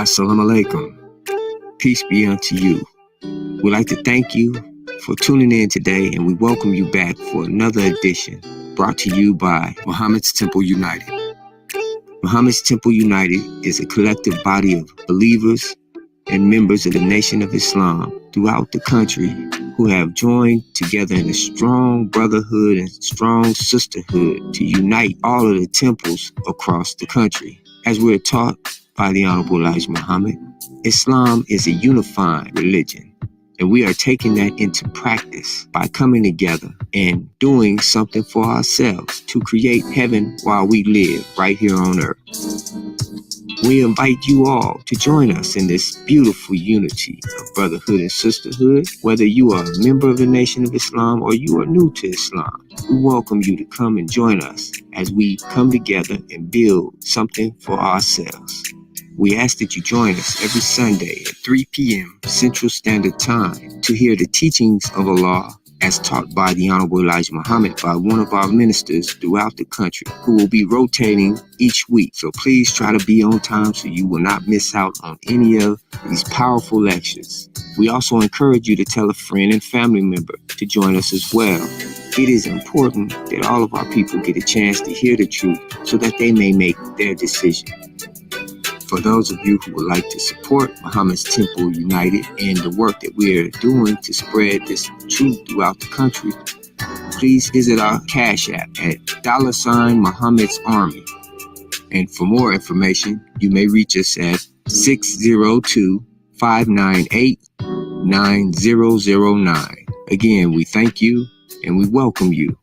Assalamu alaikum. Peace be unto you. We'd like to thank you for tuning in today, and we welcome you back for another edition brought to you by Muhammad's Temple United. Muhammad's Temple United is a collective body of believers and members of the Nation of Islam throughout the country who have joined together in a strong brotherhood and strong sisterhood to unite all of the temples across the country. As we're taught by the Honorable Elijah Muhammad, Islam is a unifying religion, and we are taking that into practice by coming together and doing something for ourselves to create heaven while we live right here on earth. We invite you all to join us in this beautiful unity of brotherhood and sisterhood. Whether you are a member of the Nation of Islam or you are new to Islam, we welcome you to come and join us as we come together and build something for ourselves. We ask that you join us every Sunday at 3 p.m. Central Standard Time to hear the teachings of Allah as taught by the Honorable Elijah Muhammad by one of our ministers throughout the country who will be rotating each week. So please try to be on time so you will not miss out on any of these powerful lectures. We also encourage you to tell a friend and family member to join us as well. It is important that all of our people get a chance to hear the truth so that they may make their decision. For those of you who would like to support Muhammad's Temple United and the work that we are doing to spread this truth throughout the country, please visit our Cash App at $Muhammad's Army. And for more information, you may reach us at 602-598-9009. Again, we thank you and we welcome you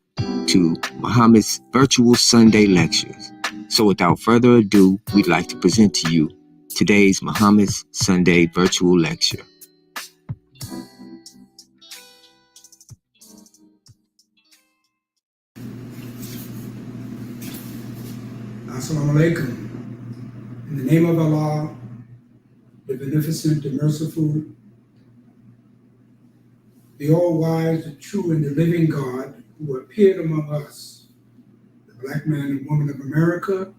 to Muhammad's virtual Sunday lectures. So without further ado, we'd like to present to you today's Muhammad's Sunday virtual lecture. Assalamu alaikum. In the name of Allah, the Beneficent, the Merciful, the All-Wise, the True, and the Living God, who appeared among us, the Black man and woman of America,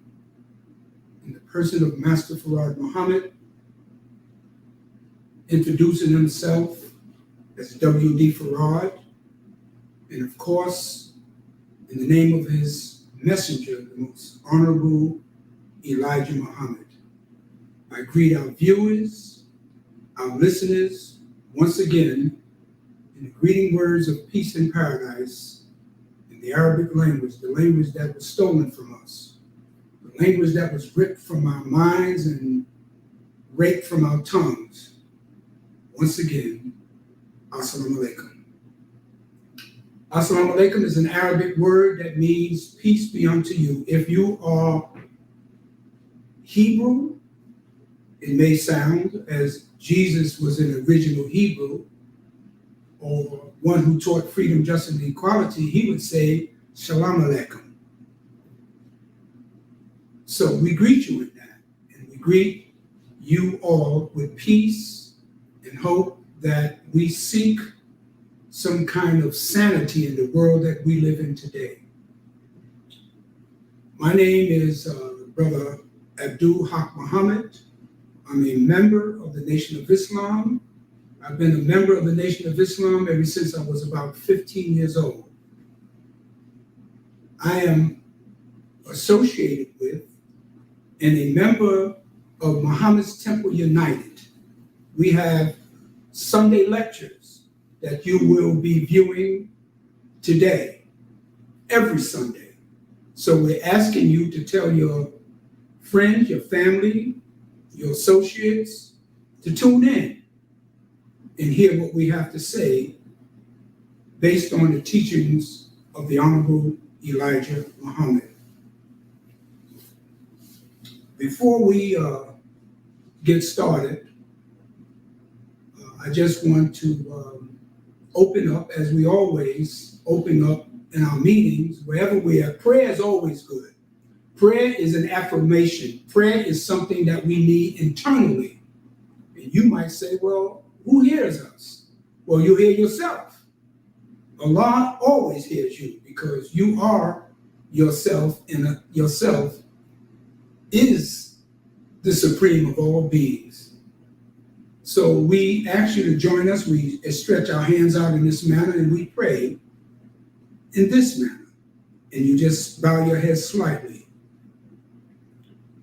in the person of Master Farad Muhammad, introducing himself as W.D. Farad, and of course, in the name of his messenger, the most honorable Elijah Muhammad. I greet our viewers, our listeners, once again, in the greeting words of peace and paradise, in the Arabic language, the language that was stolen from us, the language that was ripped from our minds and raped from our tongues. Once again, Assalamu alaikum. Assalamu alaikum is an Arabic word that means peace be unto you. If you are Hebrew, it may sound as Jesus was an original Hebrew, or one who taught freedom, justice, and equality, he would say, Shalom Alaikum. So we greet you in that, and we greet you all with peace and hope that we seek some kind of sanity in the world that we live in today. My name is Brother Abdul Haq Muhammad. I'm a member of the Nation of Islam. I've been a member of the Nation of Islam ever since I was about 15 years old. I am associated with and a member of Muhammad's Temple United. We have Sunday lectures that you will be viewing today, every Sunday. So we're asking you to tell your friends, your family, your associates to tune in and hear what we have to say based on the teachings of the Honorable Elijah Muhammad. Before we get started, I just want to open up, as we always open up in our meetings, wherever we are. Prayer is always good. Prayer is an affirmation. Prayer is something that we need internally. And you might say, well, who hears us? Well, you hear yourself. Allah always hears you because you are yourself, and yourself is the the supreme of all beings. So we ask you to join us. We stretch our hands out in this manner and we pray in this manner. And you just bow your head slightly.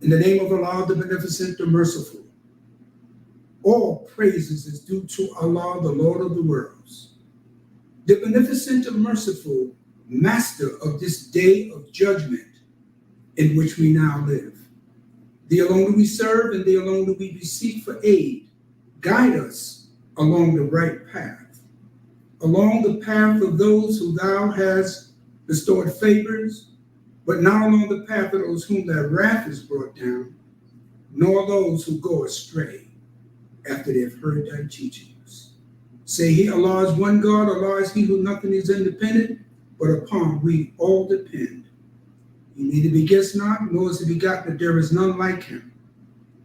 In the name of Allah, the Beneficent, the Merciful, all praises is due to Allah, the Lord of the worlds, the Beneficent and Merciful, Master of this day of judgment in which we now live. Thee alone do we serve, and thee alone do we beseech for aid. Guide us along the right path, along the path of those who thou hast bestowed favors, but not along the path of those whom thy wrath is brought down, nor those who go astray after they have heard thy teachings. Say he, Allah is one God, Allah is he who nothing is independent, but upon we all depend. He neither begets not, nor is he begotten, that there is none like him.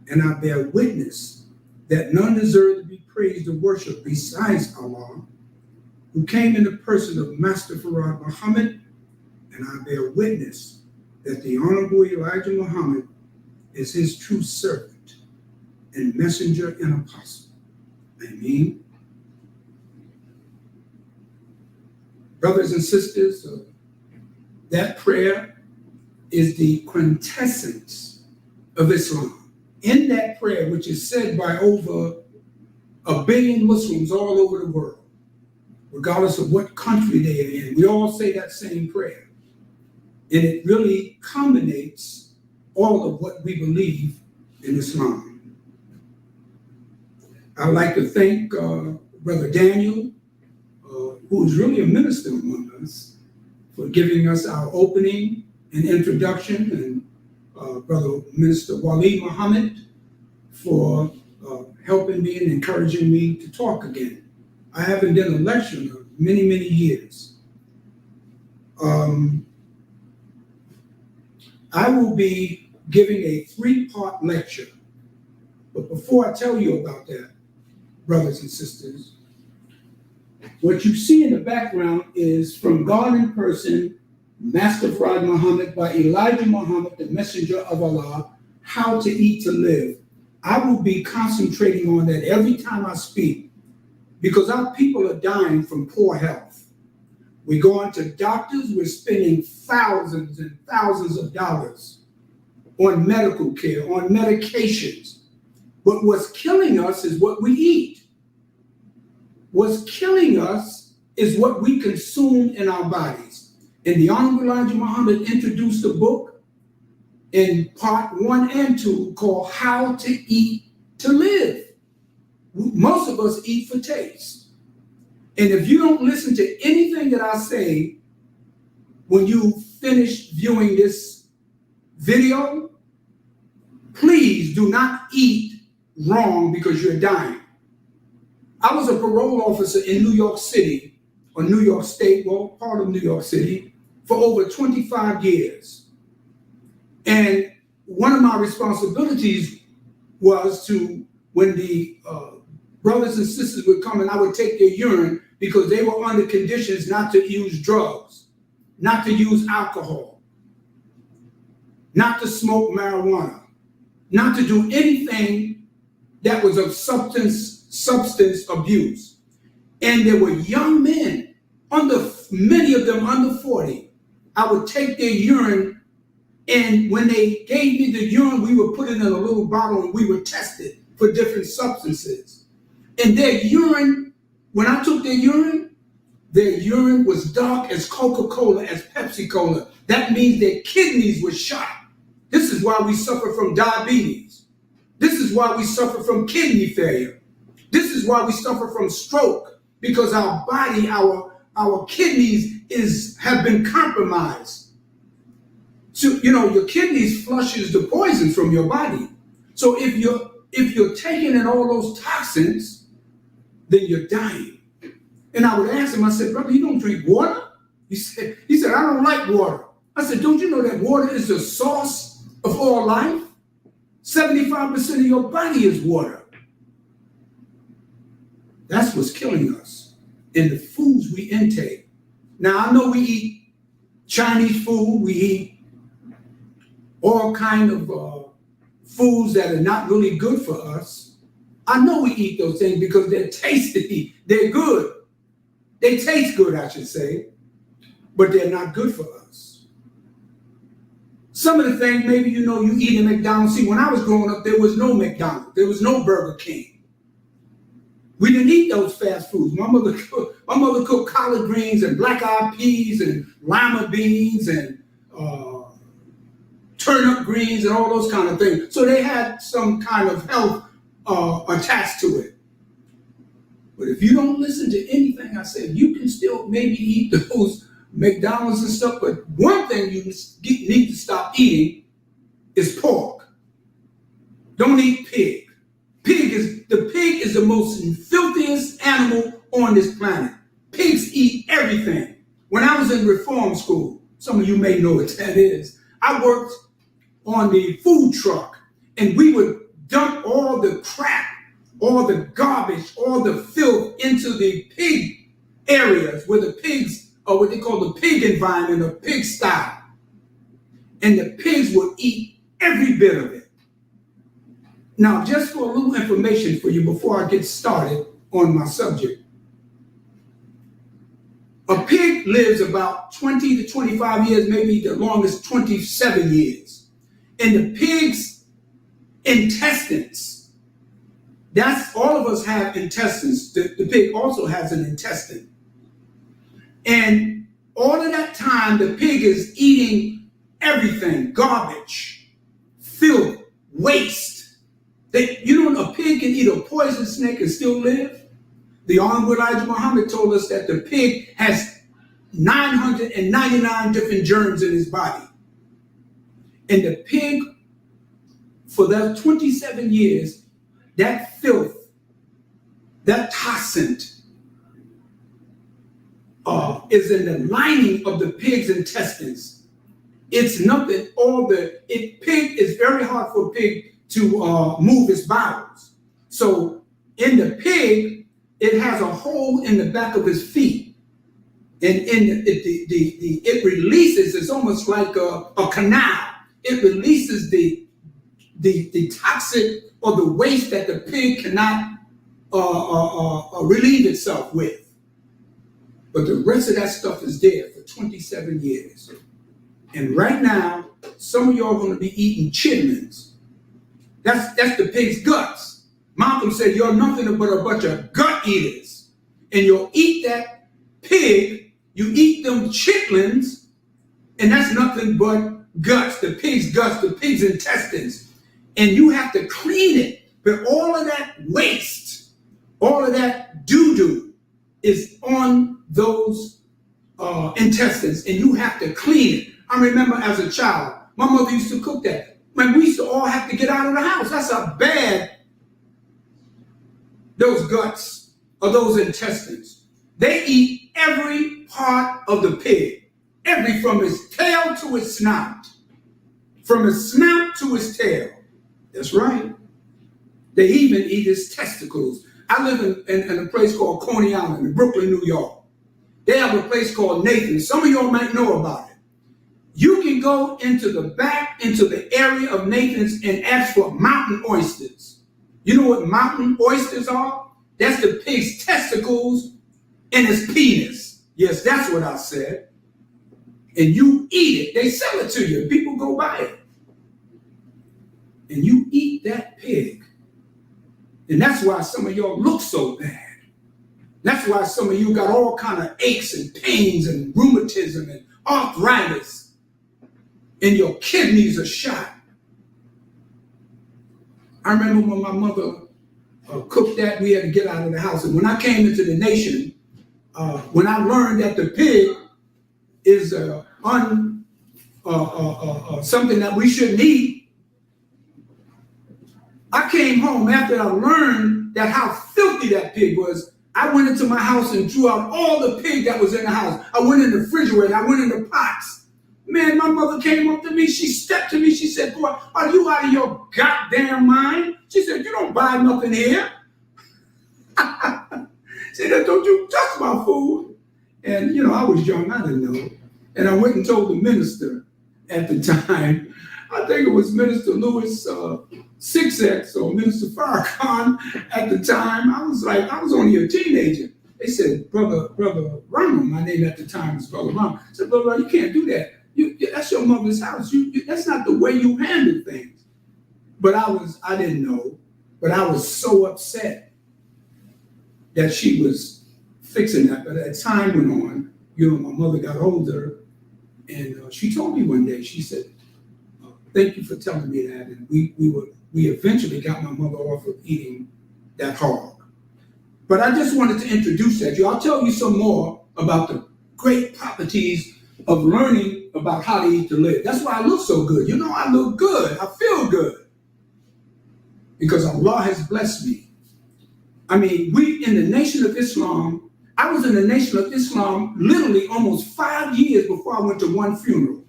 And I bear witness that none deserve to be praised or worshipped besides Allah, who came in the person of Master Farad Muhammad, and I bear witness that the Honorable Elijah Muhammad is his true servant and messenger and apostle. Amen. Brothers and sisters, that prayer is the quintessence of Islam. In that prayer, which is said by over 1 billion Muslims all over the world, regardless of what country they are in, we all say that same prayer. And it really culminates all of what we believe in Islam. I'd like to thank Brother Daniel, who is really a minister among us, for giving us our opening and introduction, and Brother Minister Wali Muhammad for helping me and encouraging me to talk again. I haven't done a lecture in many, many years. I will be giving a 3-part lecture. But before I tell you about that, brothers and sisters, what you see in the background is From God in Person, Master Farad Muhammad by Elijah Muhammad, the Messenger of Allah, How to Eat to Live. I will be concentrating on that every time I speak, because our people are dying from poor health. We go on to doctors, we're spending thousands and thousands of dollars on medical care, on medications. But what's killing us is what we eat. What's killing us is what we consume in our bodies. And the Honorable Elijah Muhammad introduced a book in part 1 and 2 called How to Eat to Live. Most of us eat for taste. And if you don't listen to anything that I say when you finish viewing this video, please do not eat wrong because you're dying. I was a parole officer in New York City, or New York State, well, part of New York City, for over 25 years. And one of my responsibilities was to, when the brothers and sisters would come and I would take their urine, because they were under conditions not to use drugs, not to use alcohol, not to smoke marijuana, not to do anything that was of substance abuse. And there were young men, many of them under 40. I would take their urine, and when they gave me the urine, we would put it in a little bottle and we would test it for different substances. And their urine, when I took their urine was dark as Coca-Cola, as Pepsi-Cola. That means their kidneys were shot. This is why we suffer from diabetes. This is why we suffer from kidney failure. This is why we suffer from stroke, because our body, our kidneys have been compromised. So, your kidneys flushes the poison from your body. So if you're taking in all those toxins, then you're dying. And I would ask him, I said, brother, you don't drink water? He said, I don't like water. I said, don't you know that water is the source of all life? 75% of your body is water. That's what's killing us in the foods we intake. Now, I know we eat Chinese food, we eat all kind of foods that are not really good for us. I know we eat those things because they're tasty. They're good. They taste good, I should say, but they're not good for us. Some of the things, maybe you eat in McDonald's. See, when I was growing up, there was no McDonald's. There was no Burger King. We didn't eat those fast foods. My mother cooked collard greens and black-eyed peas and lima beans and turnip greens and all those kind of things. So they had some kind of health attached to it. But if you don't listen to anything I said, you can still maybe eat those McDonald's and stuff. But one thing you need to stop eating is pork. Don't eat pig. The pig is the most filthiest animal on this planet. Pigs eat everything. When I was in reform school, some of you may know what that is, I worked on the food truck, and we would dump all the crap, all the garbage, all the filth into the pig areas where the pigs are what they call the pig environment or pig style. And the pigs would eat every bit of it. Now, just for a little information for you before I get started on my subject. A pig lives about 20 to 25 years, maybe the longest 27 years. And the pig's intestines, that's all of us have intestines. The pig also has an intestine. And all of that time, the pig is eating everything, garbage, filth, waste. A pig can eat a poison snake and still live. The Honorable Elijah Muhammad told us that the pig has 999 different germs in his body. And the pig, for that 27 years, that filth, that toxin is in the lining of the pig's intestines. It's nothing, pig is very hard for a pig to move its bowels. So in the pig, it has a hole in the back of his feet. And it releases, it's almost like a canal. It releases the toxic or the waste that the pig cannot relieve itself with. But the rest of that stuff is there for 27 years. And right now, some of y'all are going to be eating chitlins. That's the pig's guts. Malcolm said, you're nothing but a bunch of gut eaters. And you'll eat that pig, you eat them chitlins, and that's nothing but guts, the pig's guts, the pig's intestines. And you have to clean it. But all of that waste, all of that doo-doo is on those intestines, and you have to clean it. I remember as a child, my mother used to cook that. Man, we used to all have to get out of the house. That's how bad those guts or those intestines. They eat every part of the pig, from its tail to its snout, from its snout to its tail. That's right. They even eat his testicles. I live in a place called Coney Island in Brooklyn, New York. They have a place called Nathan's. Some of y'all might know about it. You can go into the area of Nathan's and ask for mountain oysters. You know what mountain oysters are? That's the pig's testicles and his penis. Yes, that's what I said. And you eat it. They sell it to you. People go buy it. And you eat that pig. And that's why some of y'all look so bad. That's why some of you got all kind of aches and pains and rheumatism and arthritis. And your kidneys are shot. I remember when my mother cooked that, we had to get out of the house. And when I came into the nation, when I learned that the pig is something that we shouldn't eat, I came home after I learned that how filthy that pig was. I went into my house and threw out all the pig that was in the house. I went in the refrigerator. I went in the pots. Man, my mother came up to me. She stepped to me. She said, boy, are you out of your goddamn mind? She said, you don't buy nothing here. She said, don't you touch my food. And, I was young. I didn't know. And I went and told the minister at the time. I think it was Minister Louis 6X or Minister Farrakhan at the time. I was only a teenager. They said, Brother Ronald, my name at the time was Brother Ronald. I said, Brother Ronald, you can't do that. That's your mother's house. That's not the way you handle things. But I didn't know, but I was so upset that she was fixing that. But as time went on, my mother got older, and she told me one day, she said, thank you for telling me that. And we eventually got my mother off of eating that hog. But I just wanted to introduce that. I'll tell you some more about the great properties of learning about how to eat to live. That's why I look so good. I look good. I feel good. Because Allah has blessed me. I mean, we in the Nation of Islam, I was in the Nation of Islam literally almost 5 years before I went to one funeral.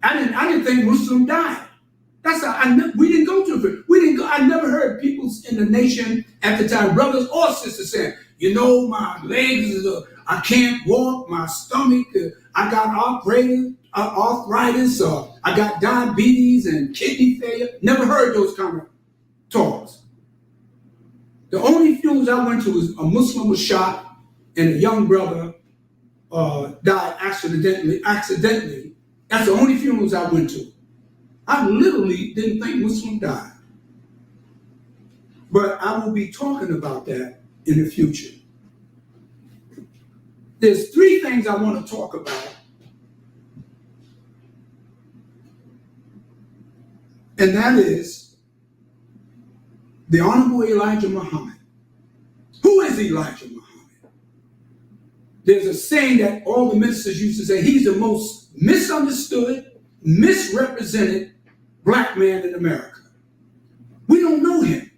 I didn't think Muslim died. That's how we didn't go to it. We didn't go. I never heard people in the Nation at the time, brothers or sisters, saying, my legs, I can't walk, my stomach, I got arthritis, I got diabetes and kidney failure. Never heard those kind of talks. The only funerals I went to was a Muslim was shot and a young brother died accidentally. That's the only funerals I went to. I literally didn't think Muslim died. But I will be talking about that in the future. There's 3 things I want to talk about. And that is the Honorable Elijah Muhammad. Who is Elijah Muhammad? There's a saying that all the ministers used to say, he's the most misunderstood, misrepresented black man in America. We don't know him.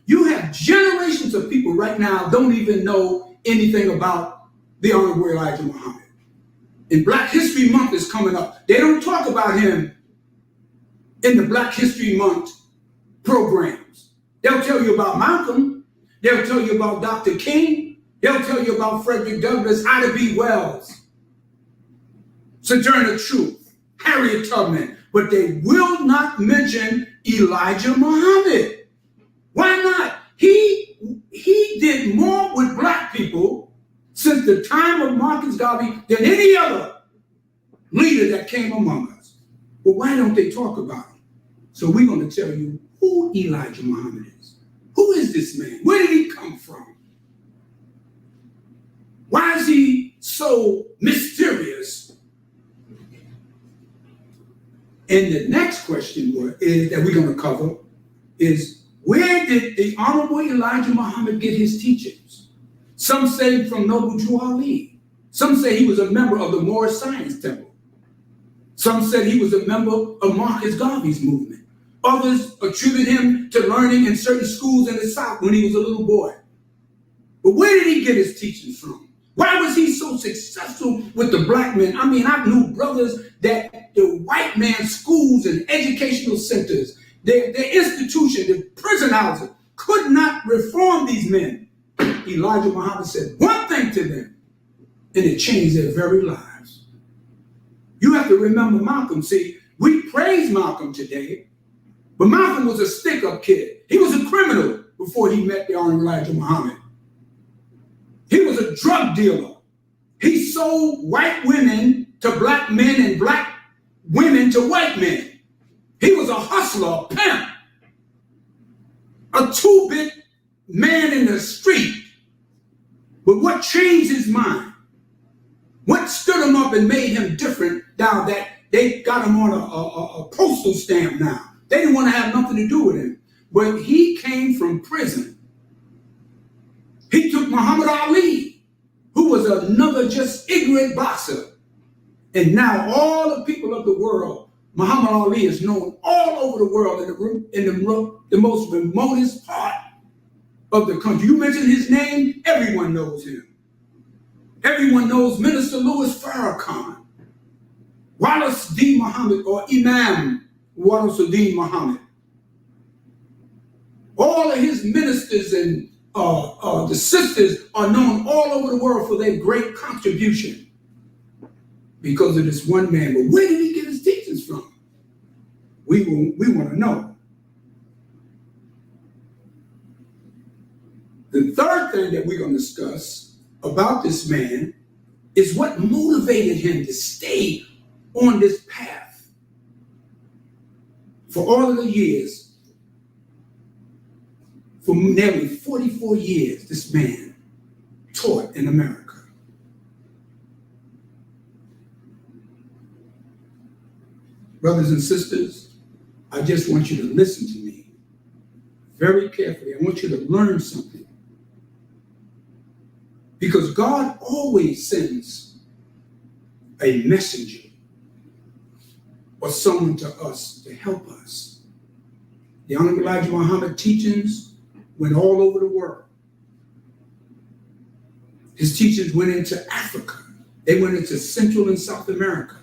You have generations of people right now don't even know anything about the Honorable Elijah Muhammad. And Black History Month is coming up. They don't talk about him in the Black History Month programs. They'll tell you about Malcolm. They'll tell you about Dr. King. They'll tell you about Frederick Douglass, Ida B. Wells, Sojourner Truth, Harriet Tubman. But they will not mention Elijah Muhammad. Why not? He did more with black people since the time of Marcus Garvey than any other leader that came among us. But why don't they talk about him? So we're going to tell you who Elijah Muhammad is. Who is this man? Where did he come from? Why is he so mysterious? And the next question that we're going to cover is, where did the Honorable Elijah Muhammad get his teachings? Some say from Noble Drew Ali. Some say he was a member of the Moorish Science Temple. Some said he was a member of Marcus Garvey's movement. Others attribute him to learning in certain schools in the South when he was a little boy. But where did he get his teachings from? Why was he so successful with the black men? I mean, I knew brothers that the white man's schools and educational centers, their institution, the prison houses, could not reform these men. Elijah Muhammad said one thing to them, and it changed their very lives. You have to remember Malcolm. See, we praise Malcolm today, but Malcolm was a stick-up kid. He was a criminal before he met the Honorable Elijah Muhammad. He was a drug dealer. He sold white women to black men and black women to white men. He was a hustler, a pimp, a two-bit man in the street. But what changed his mind? What stood him up and made him different now that they got him on a postal stamp now? They didn't want to have nothing to do with him. But he came from prison. He took Muhammad Ali, who was another just ignorant boxer. And now all the people of the world, Muhammad Ali is known all over the world in the most remotest part of the country. You mention his name, everyone knows him. Everyone knows Minister Louis Farrakhan, Wallace D. Muhammad, or Imam Wallace D. Muhammad. All of his ministers and the sisters are known all over the world for their great contribution because of this one man. But where did he get his teachings from? We want to know. The third thing that we're going to discuss about this man is what motivated him to stay on this path for all of the years. For nearly 44 years, this man taught in America. Brothers and sisters, I just want you to listen to me very carefully. I want you to learn something. Because God always sends a messenger or someone to us to help us. The Honorable Elijah Muhammad teachings went all over the world. His teachings went into Africa. They went into Central and South America.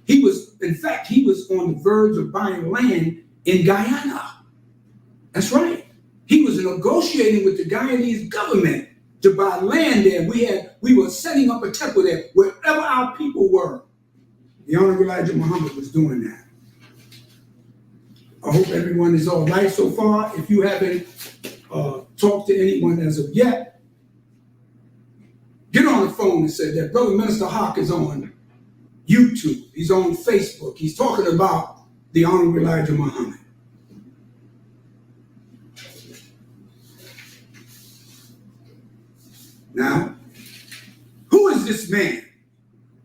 In fact, he was on the verge of buying land in Guyana. That's right. He was negotiating with the Guyanese government to buy land there. We were setting up a temple there, wherever our people were. The Honorable Elijah Muhammad was doing that. I hope everyone is all right so far. If you haven't talked to anyone as of yet, get on the phone and say that Brother Minister Hawk is on YouTube. He's on Facebook. He's talking about the Honorable Elijah Muhammad. Now, who is this man,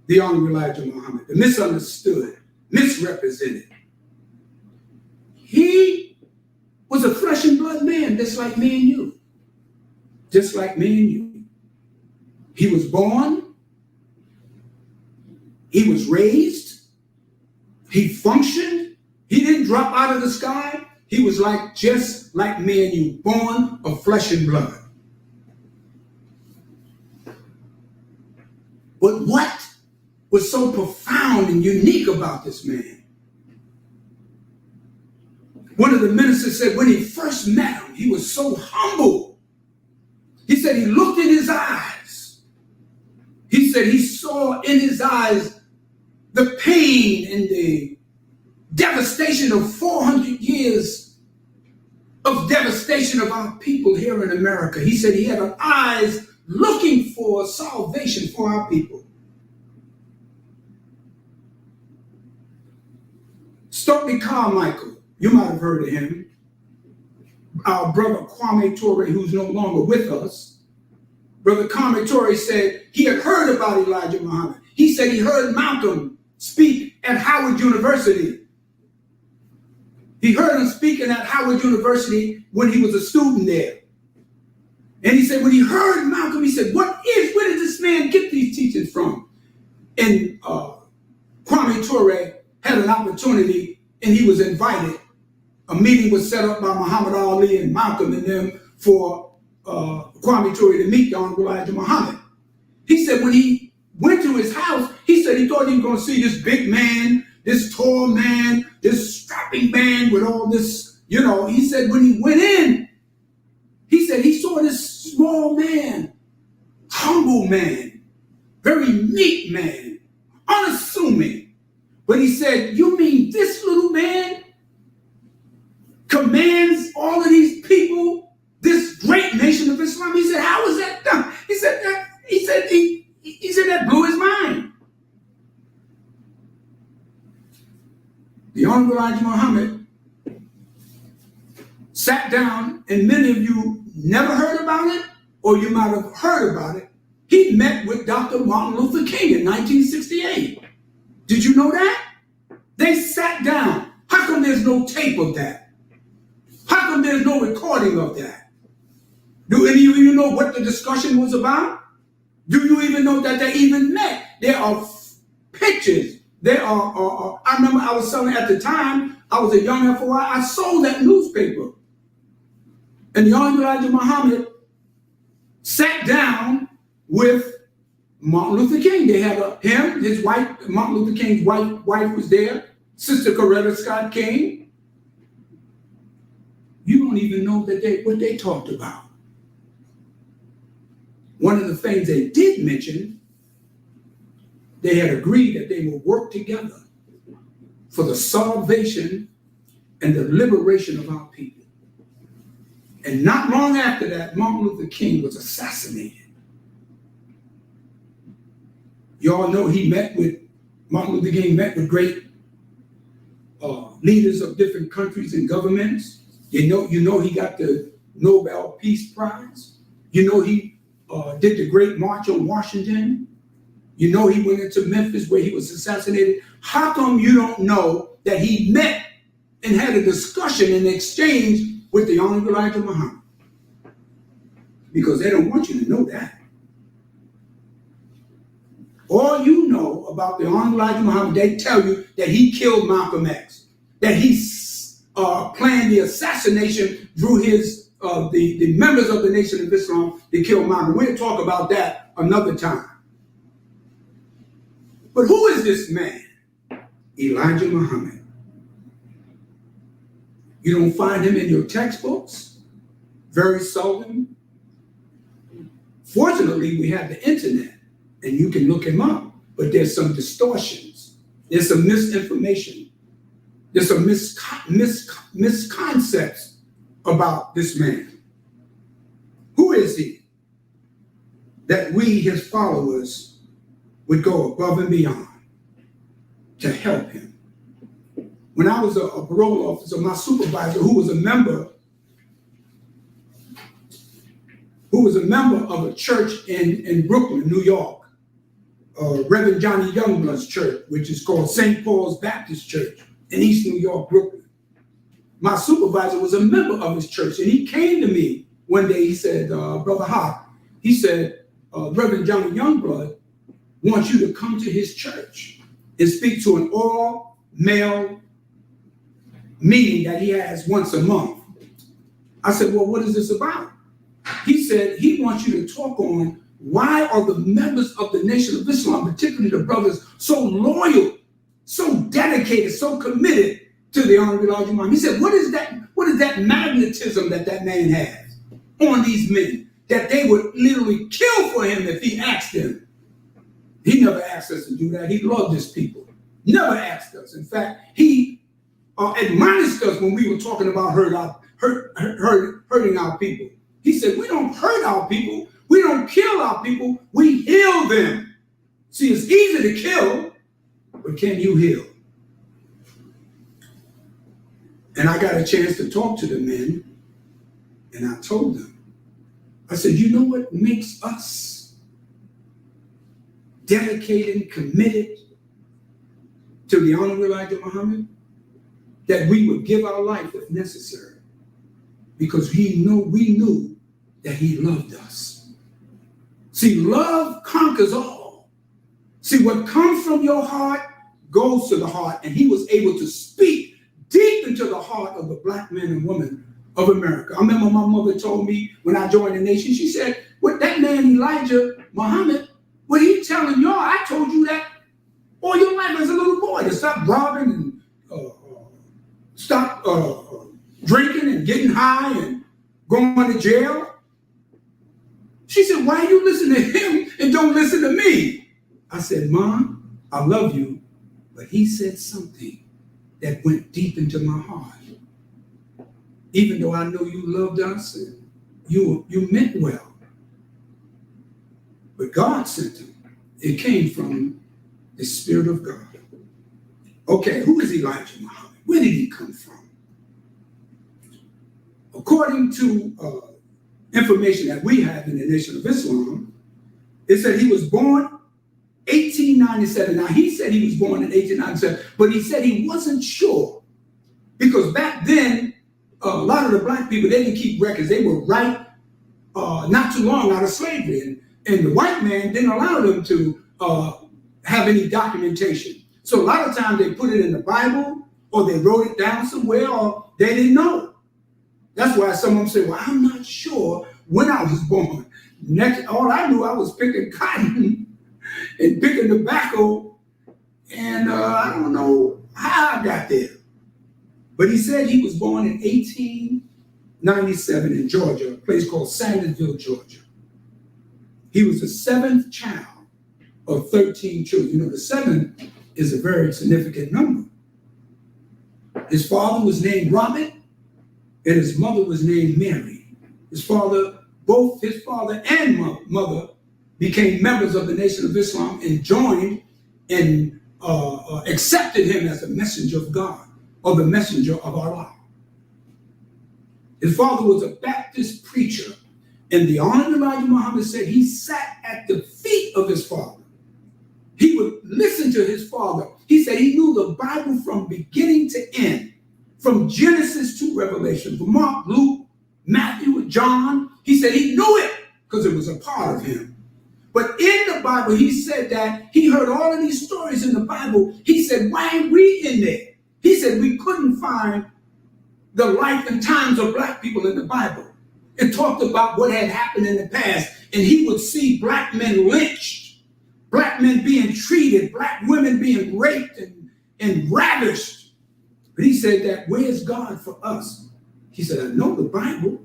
the Honorable Elijah Muhammad, the misunderstood, misrepresented? He was a flesh and blood man, just like me and you. Just like me and you. He was born. He was raised. He functioned. He didn't drop out of the sky. He was just like me and you, born of flesh and blood. But what was so profound and unique about this man? One of the ministers said when he first met him, he was so humble. He said he looked in his eyes. He said he saw in his eyes the pain and the devastation of 400 years of devastation of our people here in America. He said he had eyes looking for salvation for our people. Stokely Carmichael, you might have heard of him. Our brother Kwame Ture, who's no longer with us. Brother Kwame Ture said he had heard about Elijah Muhammad. He said he heard Malcolm speak at Howard University. He heard him speaking at Howard University when he was a student there. And he said when he heard Malcolm, he said, where did this man get these teachings from? And Kwame Ture had an opportunity and he was invited. A meeting was set up by Muhammad Ali and Malcolm and them for Kwame Ture to meet the Honorable Elijah Muhammad. He said when he went to his house, he said he thought he was going to see this big man, this tall man, this strapping man with all this, He said when he went in, he said he saw this small man, humble man, very meek man, unassuming. But he said, you mean this little man commands all of these people, this great nation of Islam? He said, how is that done? He said that blew his mind. The Honorable Elijah Muhammad sat down, and many of you never heard about it, or you might have heard about it. He met with Dr. Martin Luther King in 1968. Did you know that? They sat down. How come there's no tape of that? How come there's no recording of that? Do any of you know what the discussion was about? Do you even know that they even met? There are pictures. There are I remember I was selling at the time, I was a young FOI, I sold that newspaper. And the Honorable Elijah Muhammad sat down with Martin Luther King. They had his wife, Martin Luther King's wife was there, Sister Coretta Scott King. You don't even know what they talked about. One of the things they did mention, they had agreed that they would work together for the salvation and the liberation of our people. And not long after that, Martin Luther King was assassinated. You all know Martin Luther King met with great leaders of different countries and governments. You know he got the Nobel Peace Prize. You know he did the Great March on Washington. You know he went into Memphis where he was assassinated. How come you don't know that he met and had a discussion and exchange with the Honorable Elijah Muhammad? Because they don't want you to know that. All you know about the Honorable Elijah Muhammad, they tell you that he killed Malcolm X, that he planned the assassination through the members of the Nation of Islam to kill Malcolm. We'll talk about that another time. But who is this man, Elijah Muhammad? You don't find him in your textbooks, very seldom. Fortunately, we have the internet, and you can look him up, but there's some distortions. There's some misinformation. There's some misconceptions about this man. Who is he that we, his followers, would go above and beyond to help him? When I was a parole officer, my supervisor, who was a member of a church in Brooklyn, New York, Reverend Johnny Youngblood's church, which is called St. Paul's Baptist Church in East New York, Brooklyn. My supervisor was a member of his church, and he came to me one day. He said, Brother Hawk, he said, Reverend Johnny Youngblood wants you to come to his church and speak to an all-male meeting that he has once a month. I said, well, what is this about? He said he wants you to talk on why are the members of the Nation of Islam, particularly the brothers, so loyal, so dedicated, so committed to the Honorable Elijah Muhammad. He said, what is that magnetism that man has on these men, that they would literally kill for him if he asked them? He never asked us to do that. He loved his people. Never asked us. In fact, he admonished us when we were talking about hurting our people. He said, we don't hurt our people. We don't kill our people. We heal them. See, it's easy to kill, but can you heal? And I got a chance to talk to the men, and I told them, I said, you know what makes us dedicated, committed to the Honorable Elijah Muhammad? That we would give our life if necessary, because we knew that he loved us. See, love conquers all. See, what comes from your heart goes to the heart, and he was able to speak deep into the heart of the black men and women of America. I remember my mother told me when I joined the nation, she said, what that man Elijah Muhammad, what he telling y'all, I told you that all your life as a little boy, to stop robbing and stop drinking and getting high and going to jail. She said, why you listen to him and don't listen to me? I said, Mom, I love you, but he said something that went deep into my heart. Even though I know you loved us and you meant well. But God sent him. It came from the Spirit of God. Okay, who is Elijah Muhammad? Where did he come from? According to information that we have in the Nation of Islam, it said he was born 1897. Now, he said he was born in 1897, but he said he wasn't sure, because back then, a lot of the black people, they didn't keep records. They were right not too long out of slavery, and the white man didn't allow them to have any documentation. So a lot of times they put it in the Bible, or they wrote it down somewhere, or they didn't know. That's why some of them say, well, I'm not sure when I was born. All I knew, I was picking cotton and picking tobacco, and I don't know how I got there. But he said he was born in 1897 in Georgia, a place called Sandersville, Georgia. He was the seventh child of 13 children. You know, the seven is a very significant number. His father was named Robert, and his mother was named Mary. Both his father and mother became members of the Nation of Islam and joined and accepted him as a messenger of God, or the messenger of Allah. His father was a Baptist preacher, and the Honorable Elijah Muhammad said he sat at the feet of his father. He would listen to his father. He said he knew the Bible from beginning to end, from Genesis to Revelation, from Mark, Luke, Matthew, and John. He said he knew it because it was a part of him. But in the Bible, he said that he heard all of these stories in the Bible. He said, why ain't we in there? He said we couldn't find the life and times of black people in the Bible. It talked about what had happened in the past. And he would see black men lynched, black men being treated, black women being raped and ravished. But he said that, where's God for us? He said, I know the Bible.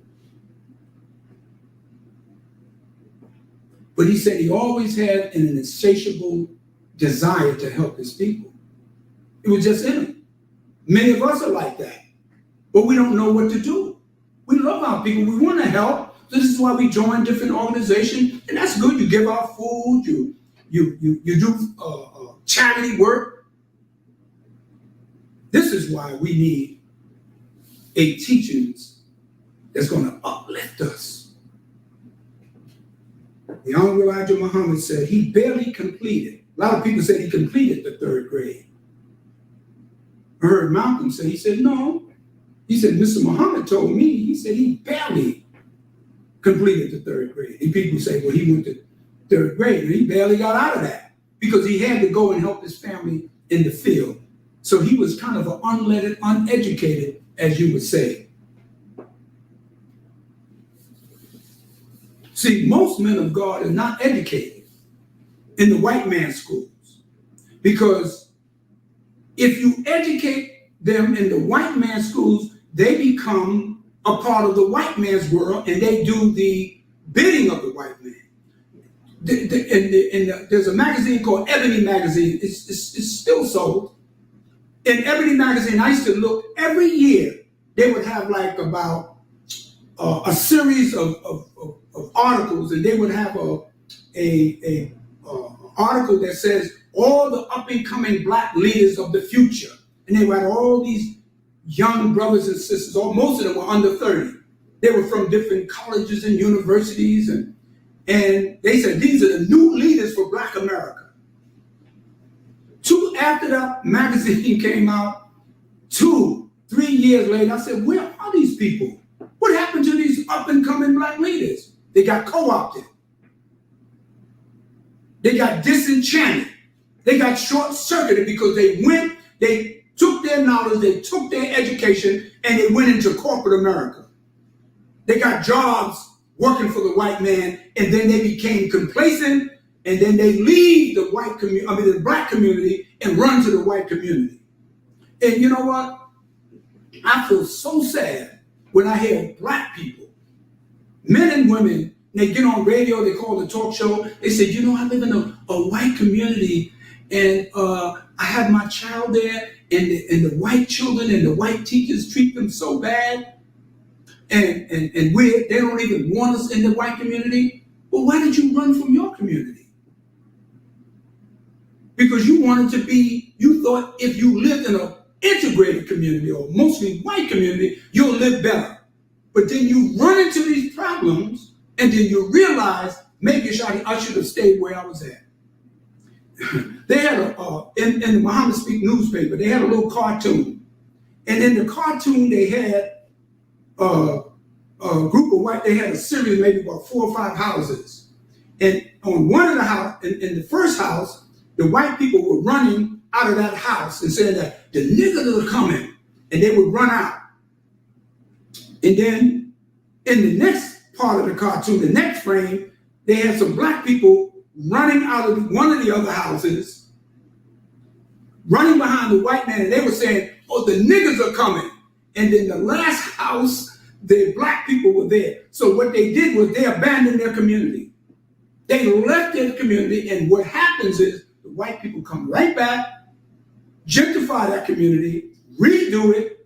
But he said he always had an insatiable desire to help his people. It was just in him. Many of us are like that, but we don't know what to do. We love our people. We want to help. So this is why we join different organizations, and that's good. You give out food. You do charity work. This is why we need a teachings that's going to uplift us. The Honorable Elijah Muhammad said he barely completed. A lot of people said he completed the 3rd grade. I heard Malcolm say, he said, no. He said, Mr. Muhammad told me, he said he barely completed the 3rd grade. And people say, well, he went to 3rd grade, and he barely got out of that because he had to go and help his family in the field. So he was kind of an unlettered, uneducated, as you would say. See, most men of God are not educated in the white man's schools, because if you educate them in the white man's schools, they become a part of the white man's world, and they do the bidding of the white man. There's a magazine called Ebony Magazine. It's still sold. In Ebony Magazine, I used to look every year. They would have like about a series of articles, and they would have a article that says all the up and coming black leaders of the future, and they would have all these young brothers and sisters. Most of them were under 30. They were from different colleges and universities, and they said these are the new leaders for Black America. After that magazine came out, 2-3 years later, I said, where are these people? What happened to these up and coming black leaders? They got co-opted. They got disenchanted. They got short-circuited because they took their knowledge, they took their education, and they went into corporate America. They got jobs working for the white man, and then they became complacent, and then they leave the the black community and run to the white community. And you know what? I feel so sad when I hear black people, men and women, they get on radio, they call the talk show, they say, you know, I live in a white community, and I have my child there, and the white children and the white teachers treat them so bad, and they don't even want us in the white community. Well, why did you run from your community? Because you thought if you lived in an integrated community or mostly white community, you'll live better. But then you run into these problems, and then you realize, maybe I should have stayed where I was at. They had in the Muhammad Speak newspaper, they had a little cartoon. And in the cartoon, they had a group of white, they had a series, maybe about 4 or 5 houses. And on one of the house, in the first house, the white people were running out of that house and saying that the niggas are coming, and they would run out. And then in the next part of the cartoon, the next frame, they had some black people running out of one of the other houses, running behind the white man, and they were saying, oh, the niggas are coming. And then the last house, the black people were there. So what they did was they abandoned their community. They left their community, and what happens is the white people come right back, gentrify that community, redo it,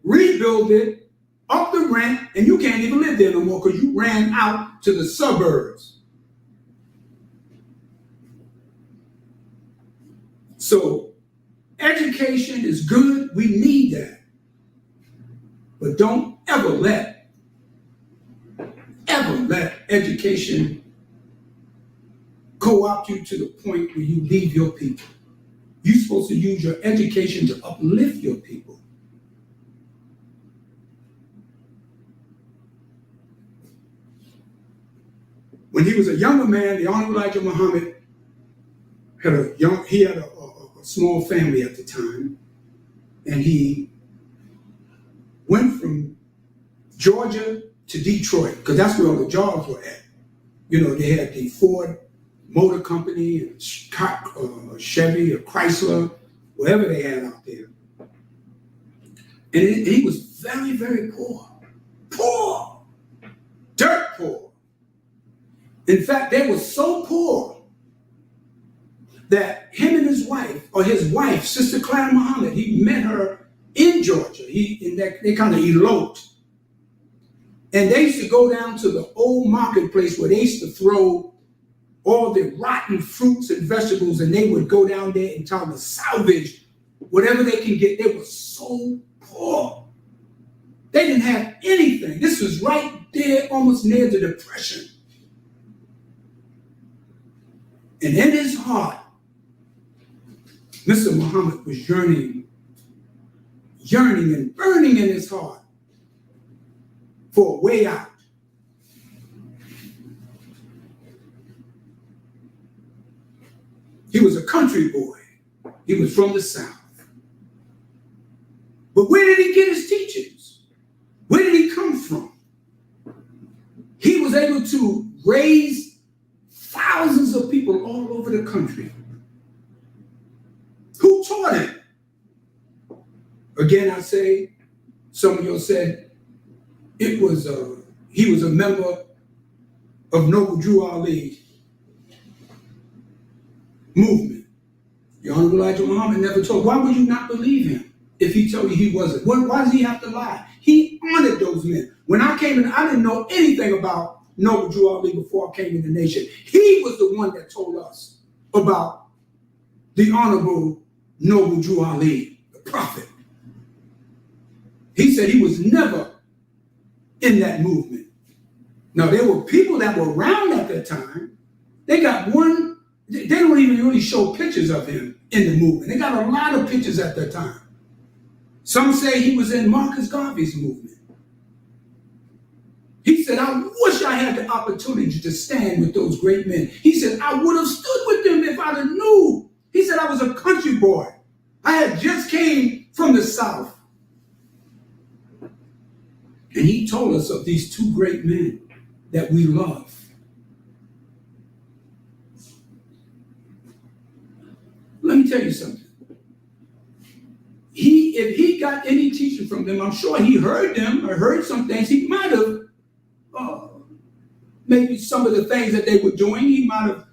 rebuild it, up the rent, and you can't even live there no more because you ran out to the suburbs. So education is good. We need that. But don't ever let education co-opt you to the point where you leave your people. You're supposed to use your education to uplift your people. When he was a younger man, the Honorable Elijah Muhammad had a small family at the time, and he went from Georgia to Detroit, because that's where all the jobs were at. You know, they had the Ford Motor Company, and Chevy or Chrysler, whatever they had out there. And he was very, very poor. Poor. Dirt poor. In fact, they were so poor that him and his wife, Sister Clara Muhammad, he met her in Georgia. They kind of eloped. And they used to go down to the old marketplace where they used to throw all the rotten fruits and vegetables, and they would go down there and try to salvage whatever they can get. They were so poor. They didn't have anything. This was right there, almost near the Depression. And in his heart, Mr. Muhammad was yearning and burning in his heart for a way out. He was a country boy. He was from the South. But where did he get his teachings? Where did he come from? He was able to raise thousands of people all over the country. Who taught him? Again, I say, some of you said, he was a member of Noble Drew Ali movement. The Honorable Elijah Muhammad never told. Why would you not believe him if he told you he wasn't? Why does he have to lie? He honored those men. When I came in, I didn't know anything about Noble Drew Ali before I came in the nation. He was the one that told us about the Honorable Noble Drew Ali, the prophet. He said he was never in that movement. Now, there were people that were around at that time. They got one, they don't even really show pictures of him in the movement. They got a lot of pictures at that time. Some say he was in Marcus Garvey's movement. He said, I wish I had the opportunity to stand with those great men. He said, I would have stood with them if I'd have knew. He said, I was a country boy. I had just came from the South. And he told us of these two great men that we love. Let me tell you something. If he got any teaching from them, I'm sure he heard them or heard some things. He might have, maybe some of the things that they were doing, he might have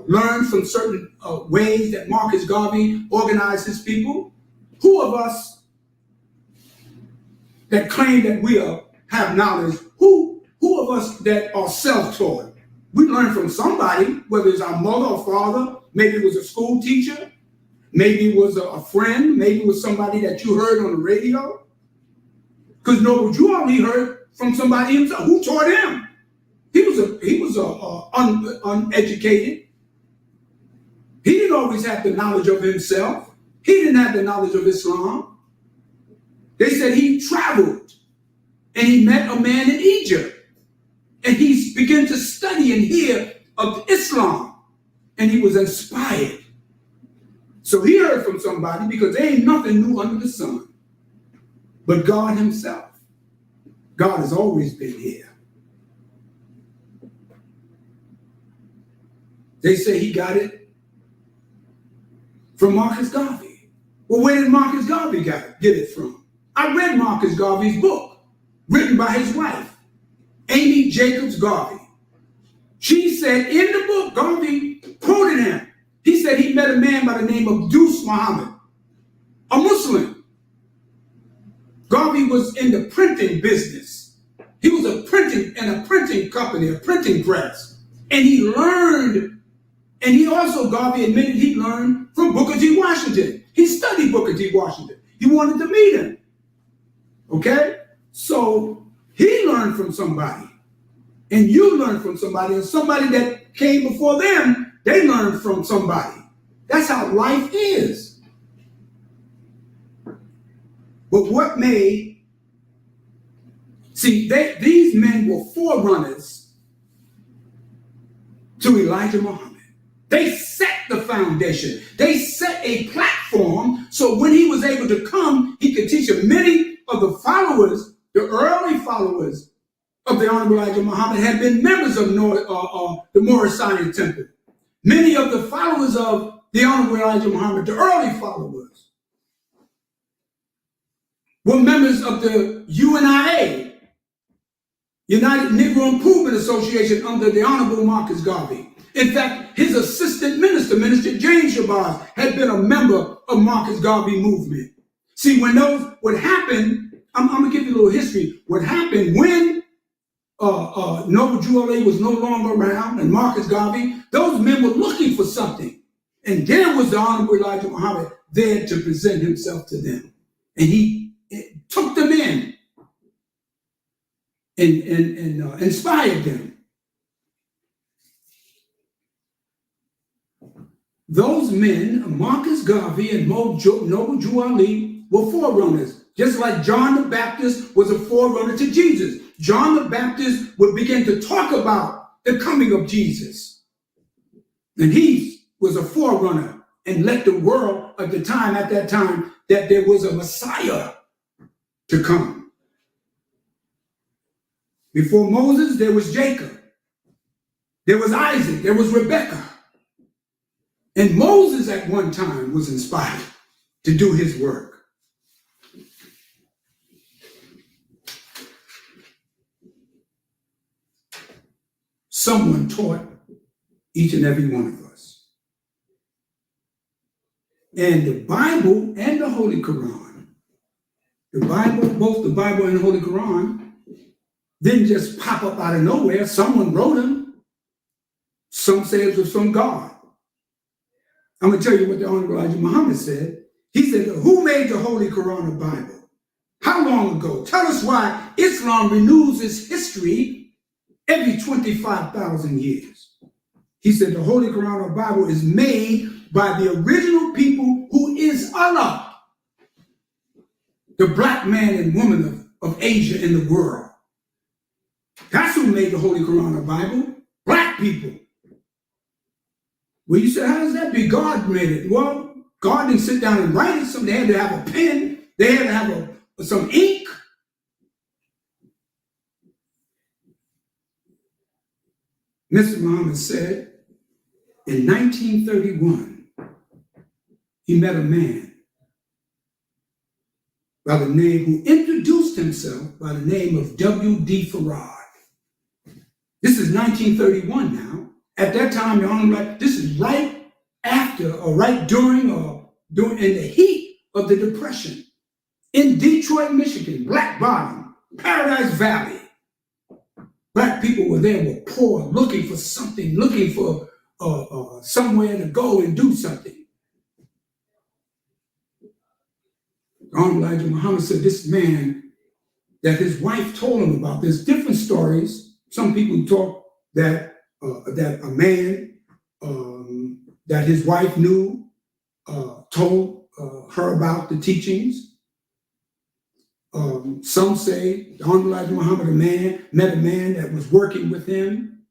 learned from certain ways that Marcus Garvey organized his people. Who of us that claim that we have knowledge, who of us that are self-taught? We learn from somebody, whether it's our mother or father, maybe it was a school teacher, maybe it was a friend, maybe it was somebody that you heard on the radio. Because Noble Drew only heard from somebody himself. Who taught him? He was uneducated. He didn't always have the knowledge of himself. He didn't have the knowledge of Islam. They said he traveled and he met a man in Egypt. And he began to study and hear of Islam. And he was inspired. So he heard from somebody, because there ain't nothing new under the sun. But God himself. God has always been here. They say he got it from Marcus Garvey. Well, where did Marcus Garvey get it from? I read Marcus Garvey's book, written by his wife, Amy Jacobs Garvey. She said in the book, Garvey quoted him. He said he met a man by the name of Deuce Muhammad, a Muslim. Garvey was in the printing business. He was in a printing company, a printing press. And he learned, and he also, Garvey admitted he learned from Booker T. Washington. He studied Booker T. Washington. He wanted to meet him. Okay? So he learned from somebody. And you learned from somebody. And somebody that came before them, they learned from somebody. That's how life is. But what made, see, these men were forerunners to Elijah Muhammad. They set the foundation. They set a platform so when he was able to come, he could teach them. Many of the followers, the early followers of the Honorable Elijah Muhammad had been members of the Moorish Temple. Many of the followers of the Honorable Elijah Muhammad, the early followers, were members of the UNIA, United Negro Improvement Association, under the Honorable Marcus Garvey. In fact, his assistant minister, Minister James Shabazz, had been a member of Marcus Garvey movement. See, what happened, I'm going to give you a little history. What happened when Noble Drew Ali was no longer around and Marcus Garvey, those men were looking for something. And there was the Honorable Elijah Muhammad there to present himself to them. And he took them in and inspired them. Those men, Marcus Garvey and Noble Drew Ali, were forerunners. Just like John the Baptist was a forerunner to Jesus. John the Baptist would begin to talk about the coming of Jesus. And he was a forerunner and let the world at that time, that there was a Messiah to come. Before Moses, there was Jacob. There was Isaac. There was Rebekah. And Moses at one time was inspired to do his work. Someone taught each and every one of us. And the Bible and the Holy Quran, both the Bible and the Holy Quran, didn't just pop up out of nowhere. Someone wrote them. Some say it was from God. I'm going to tell you what the Honorable Elijah Muhammad said. He said, who made the Holy Quran a Bible? How long ago? Tell us why Islam renews its history every 25,000 years. He said the Holy Quran or Bible is made by the original people who is Allah, the black man and woman of Asia and the world. That's who made the Holy Quran or Bible, black people. Well, you say, how does that be? God made it. Well, God didn't sit down and write it. So they had to have a pen. They had to have some ink. Mr. Muhammad said, in 1931, he met a man by the name, who introduced himself by the name of W.D. Farad. This is 1931 now. At that time, Your Honor, this is right after or right during in the heat of the Depression. In Detroit, Michigan, Black Bottom, Paradise Valley. Black people were there, were poor, looking for something, looking for somewhere to go and do something. Honorable Elijah Muhammad said this man, that his wife told him about. There's different stories. Some people talk that a man that his wife knew told her about the teachings. Some say the Honorable Elijah Muhammad met a man that was working with him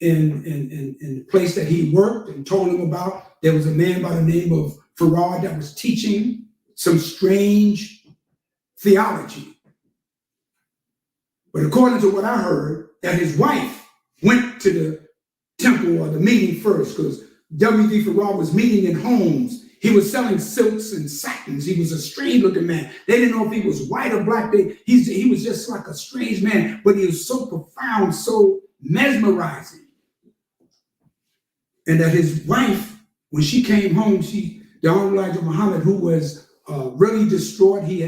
in the place that he worked, and told him about, there was a man by the name of Farad that was teaching some strange theology. But according to what I heard, that his wife went to the temple or the meeting first, because W.D. Farad was meeting in homes. He was selling silks and satins. He was a strange looking man. They didn't know if he was white or black. He was just like a strange man, but he was so profound, so mesmerizing. And that his wife, when she came home, the Honorable Elijah Muhammad, who was really distraught, he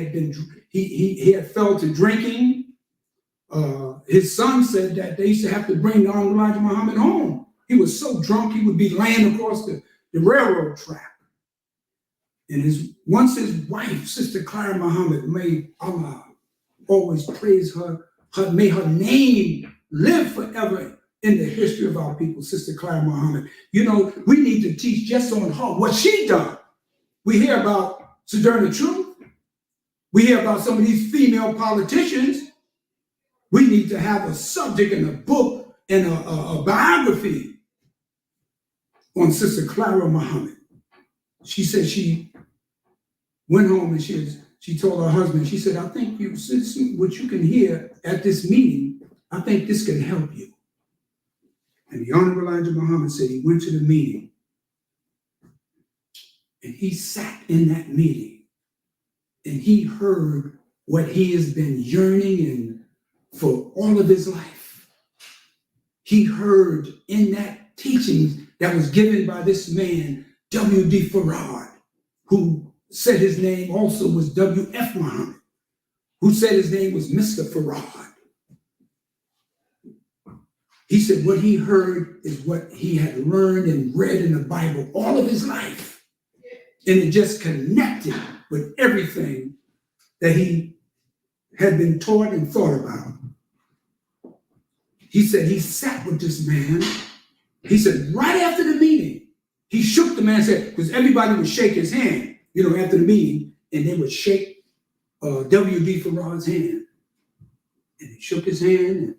he had fell to drinking. His son said that they used to have to bring the Honorable Elijah Muhammad home. He was so drunk he would be laying across the railroad track. And once his wife, Sister Clara Muhammad, may Allah always praise her, may her name live forever in the history of our people, Sister Clara Muhammad. You know, we need to teach just on her, what she done. We hear about Sojourner Truth. We hear about some of these female politicians. We need to have a subject and a book and a biography on Sister Clara Muhammad. She said she went home and she told her husband, she said, I think what you can hear at this meeting, I think this can help you. And the Honorable Elijah Muhammad said he went to the meeting and he sat in that meeting and he heard what he has been yearning in for all of his life. He heard in that teaching that was given by this man, W.D. Farad, who said his name also was W.F. Muhammad, who said his name was Mr. Farad. He said what he heard is what he had learned and read in the Bible all of his life. And it just connected with everything that he had been taught and thought about. He said he sat with this man. He said right after the meeting, he shook the man's hand, because everybody would shake his hand, you know, after the meeting, and they would shake W.D. Farad's hand. And he shook his hand, and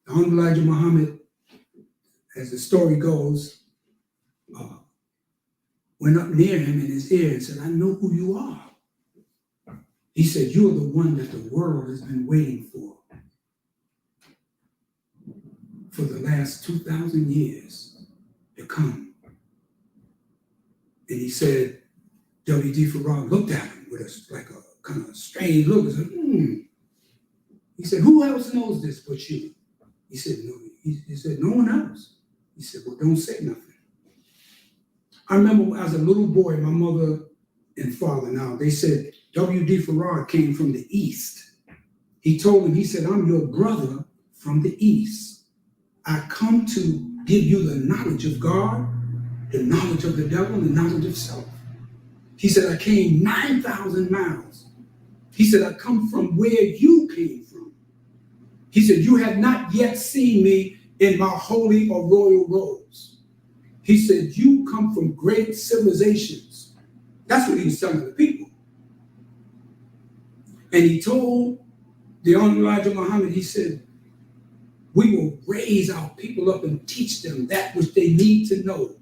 the Honorable Elijah Muhammad, as the story goes, went up near him in his ear and said, I know who you are. He said, you're the one that the world has been waiting for the last 2,000 years to come. And he said, W.D. Farad looked at him with a kind of strange look and said, He said, who else knows this but you? He said, no. He said, no one else. He said, well, don't say nothing. I remember as a little boy, my mother and father now, they said, W.D. Farad came from the East. He told him, he said, I'm your brother from the East. I come to give you the knowledge of God, the knowledge of the devil, and the knowledge of self. He said, I came 9,000 miles. He said, I come from where you came from. He said, you have not yet seen me in my holy or royal robes. He said, you come from great civilizations. That's what he was telling the people. And he told the Honorable Elijah Muhammad, he said, we will raise our people up and teach them that which they need to know.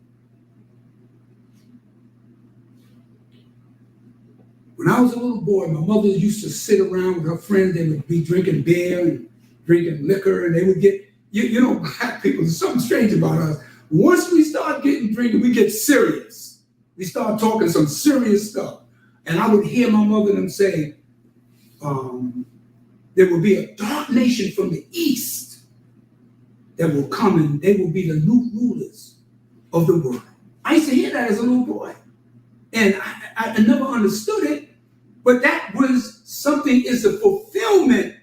When I was a little boy, my mother used to sit around with her friends. They would be drinking beer and drinking liquor, and they would get, you know, black people, there's something strange about us. Once we start getting drinking, we get serious. We start talking some serious stuff. And I would hear my mother and them say, there will be a dark nation from the East that will come, and they will be the new rulers of the world. I used to hear that as a little boy. And I never understood it, but that was something, is a fulfillment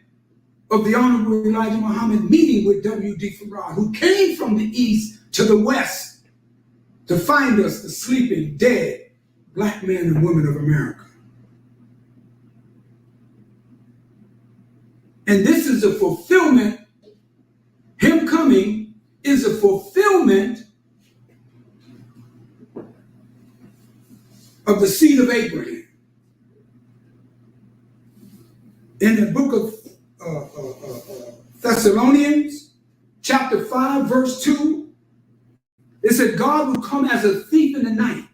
of the Honorable Elijah Muhammad meeting with W.D. Farad, who came from the East to the West to find us, the sleeping, dead black men and women of America. And this is a fulfillment. Him coming is a fulfillment of the seed of Abraham. In the book of Thessalonians, chapter 5, verse 2, it said, God will come as a thief in the night.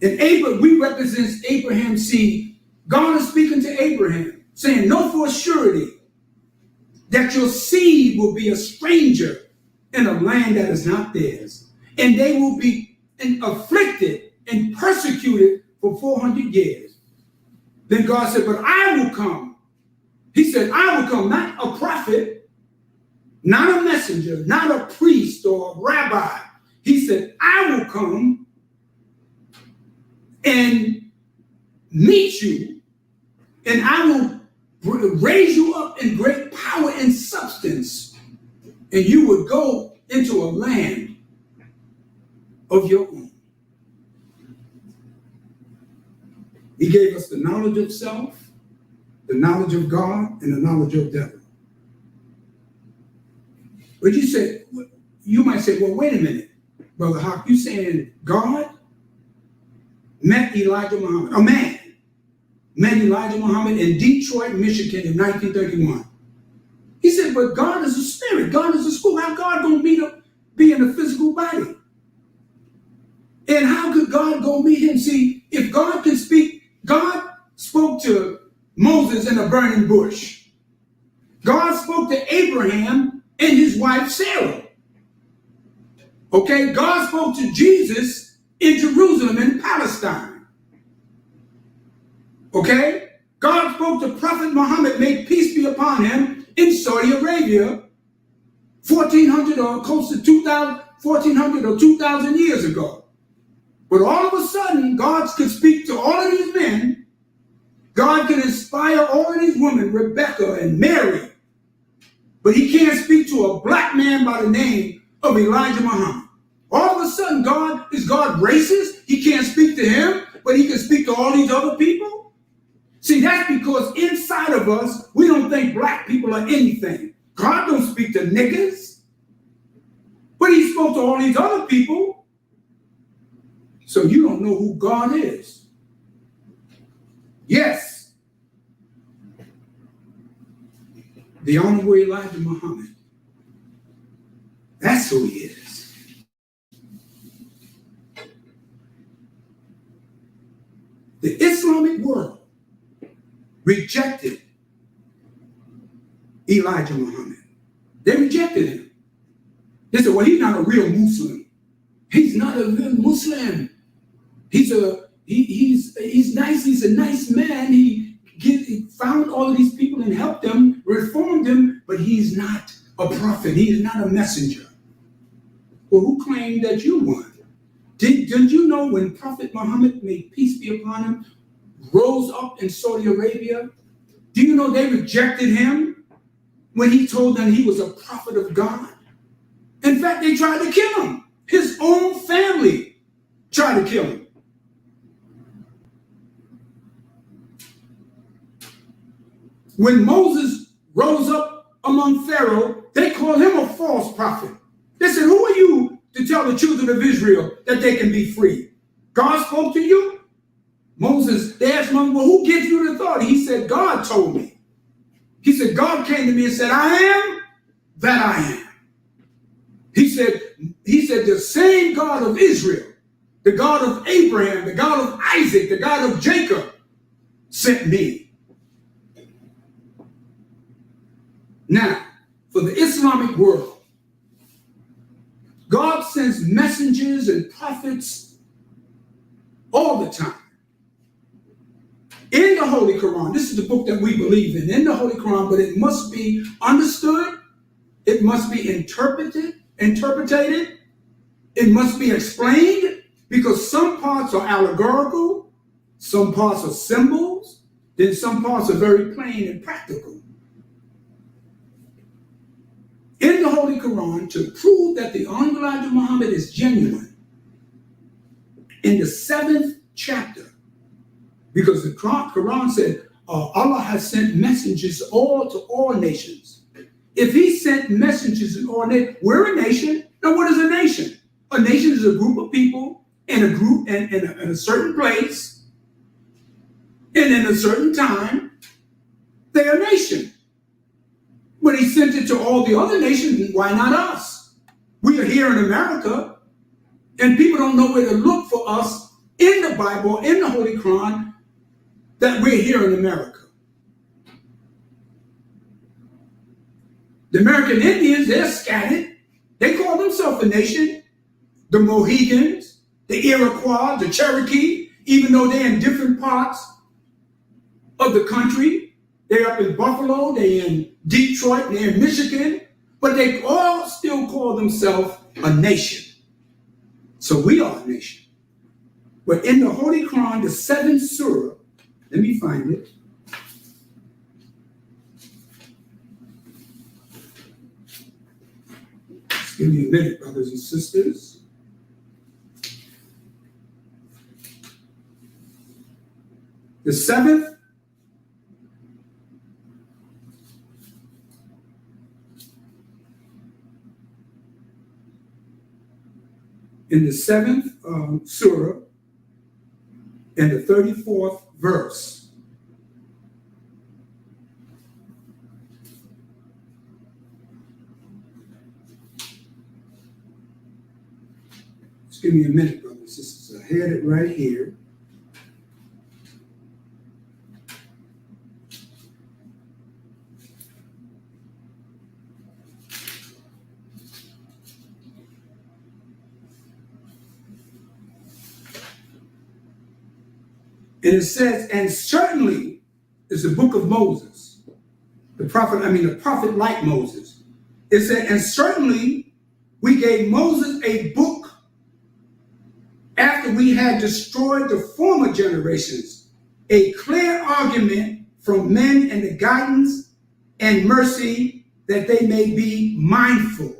And we represent Abraham's seed. God is speaking to Abraham, saying, know for surety that your seed will be a stranger in a land that is not theirs. And they will be afflicted and persecuted for 400 years. Then God said, but I will come. He said, I will come, not a prophet, not a messenger, not a priest or a rabbi. He said, I will come and meet you and I will raise you up in great power and substance, and you would go into a land of your own. He gave us the knowledge of self, the knowledge of God, and the knowledge of devil. But you might say, well, wait a minute, Brother Hawk, you saying God met Elijah Muhammad, a man met Elijah Muhammad in Detroit, Michigan in 1931. He said, but God is a spirit. God is a soul. How God going to be in a physical body? And how could God go meet him? See, if God can speak, God spoke to Moses in a burning bush. God spoke to Abraham and his wife Sarah. Okay, God spoke to Jesus in Jerusalem in Palestine. Okay, God spoke to Prophet Muhammad, may peace be upon him, in Saudi Arabia, 1400 or close to 1400 or 2000 years ago. But all of a sudden, God could speak to all of these men. God can inspire all of these women, Rebecca and Mary. But he can't speak to a black man by the name of Elijah Muhammad. All of a sudden, is God racist? He can't speak to him, but he can speak to all these other people? See, that's because inside of us, we don't think black people are anything. God don't speak to niggas, but he spoke to all these other people. So you don't know who God is. Yes, the Honorable Elijah Muhammad. That's who he is. The Islamic world rejected Elijah Muhammad. They rejected him. They said, well, he's not a real Muslim. He's not a real Muslim. He's nice. He's a nice man. He found all of these people and helped them, reformed them, but he's not a prophet. He is not a messenger. Well, who claimed that you were? Did you know when Prophet Muhammad, may peace be upon him, rose up in Saudi Arabia? Do you know they rejected him when he told them he was a prophet of God? In fact, they tried to kill him. His own family tried to kill him. When Moses rose up among Pharaoh, they called him a false prophet. They said, who are you to tell the children of Israel that they can be free? God spoke to you? Moses, they asked him, well, who gives you the authority? He said, God told me. He said, God came to me and said, I am that I am. He said, the same God of Israel, the God of Abraham, the God of Isaac, the God of Jacob sent me. Now, for the Islamic world, God sends messengers and prophets all the time. In the Holy Quran, this is the book that we believe in the Holy Quran, but it must be understood, it must be interpreted, it must be explained, because some parts are allegorical, some parts are symbols, then some parts are very plain and practical. In the Holy Quran, to prove that the Honorable Elijah Muhammad is genuine, in the 7th chapter, because the Quran said Allah has sent messengers to all nations. If he sent messengers in all nations, we're a nation. Now, what is a nation? A nation is a group of people in a certain place and in a certain time. They're a nation. When he sent it to all the other nations, why not us? We are here in America, and people don't know where to look for us in the Bible, in the Holy Quran, that we're here in America. The American Indians, they're scattered. They call themselves a nation. The Mohegans, the Iroquois, the Cherokee, even though they're in different parts of the country. They're up in Buffalo, they're in Detroit, they're in Michigan, but they all still call themselves a nation. So we are a nation. But in the Holy Quran, the 7th surah, let me find it. Give me a minute, brothers and sisters. The seventh in the seventh surah and the 34th verse. Just give me a minute, brothers and sisters. I had it right here. And it says, and certainly is the book of Moses, the prophet like Moses. It said, and certainly we gave Moses a book after we had destroyed the former generations, a clear argument from men and the guidance and mercy that they may be mindful.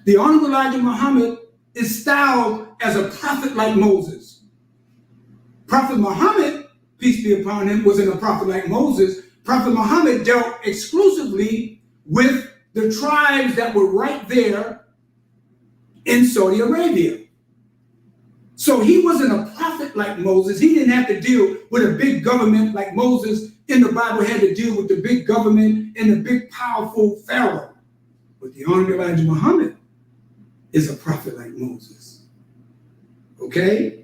The Honorable Elijah Muhammad is styled as a prophet like Moses. Prophet Muhammad, peace be upon him, wasn't a prophet like Moses. Prophet Muhammad dealt exclusively with the tribes that were right there in Saudi Arabia. So he wasn't a prophet like Moses. He didn't have to deal with a big government like Moses in the Bible had to deal with the big government and the big powerful Pharaoh. But the Honorable Elijah Muhammad is a prophet like Moses. Okay?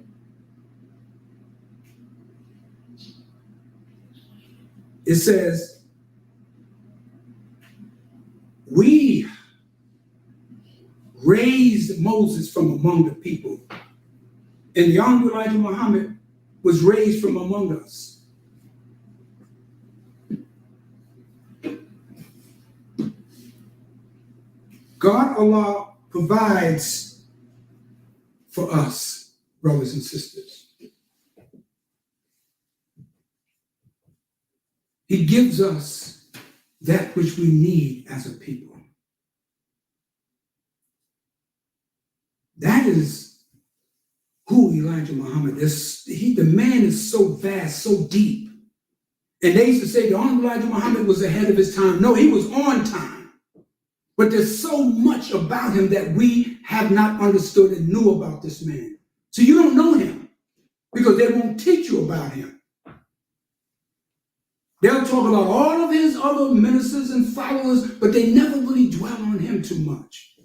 It says, we raised Moses from among the people, and the Honorable Elijah Muhammad was raised from among us. God, Allah, provides for us, brothers and sisters. He gives us that which we need as a people. That is who Elijah Muhammad is. The man is so vast, so deep. And they used to say the Honorable Elijah Muhammad was ahead of his time. No, he was on time. But there's so much about him that we have not understood and knew about this man. So you don't know him because they won't teach you about him. They'll talk about all of his other ministers and followers, but they never really dwell on him too much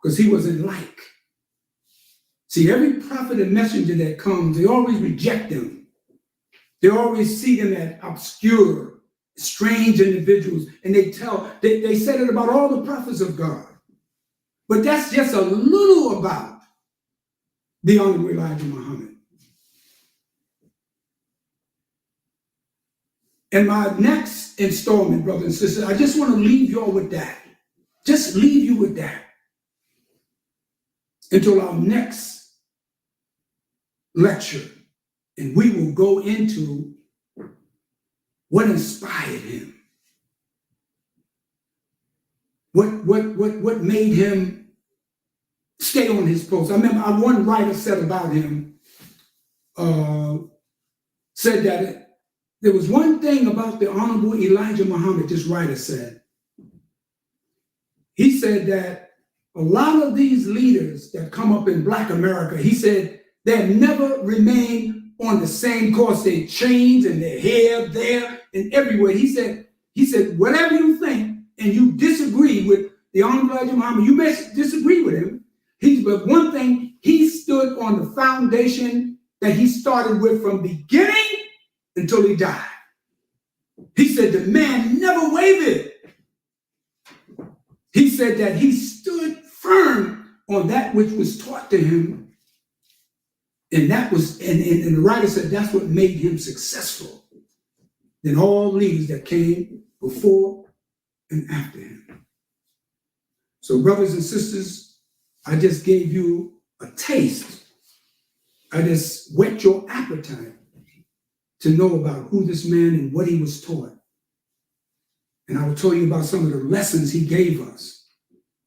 because he wasn't like. See, every prophet and messenger that comes, they always reject them. They always see them as obscure, strange individuals, and they said it about all the prophets of God. But that's just a little about the Honorable Elijah Muhammad. In my next installment, brothers and sisters, I just want to leave you all with that. Just leave you with that until our next lecture. And we will go into what inspired him. What made him stay on his post. I remember one writer said about him, said that there was one thing about the Honorable Elijah Muhammad, this writer said. He said that a lot of these leaders that come up in Black America, he said, they never remain on the same course. They change in their hair, there, and everywhere. He said, whatever you think, and you disagree with the Honorable Elijah Muhammad, you may disagree with him. But one thing, he stood on the foundation that he started with from beginning until he died. He said the man never wavered. He said that he stood firm on that which was taught to him. And that was, and the writer said that's what made him successful than all leaders that came before and after him. So brothers and sisters, I just gave you a taste. I just whet your appetite to know about who this man and what he was taught. And I will tell you about some of the lessons he gave us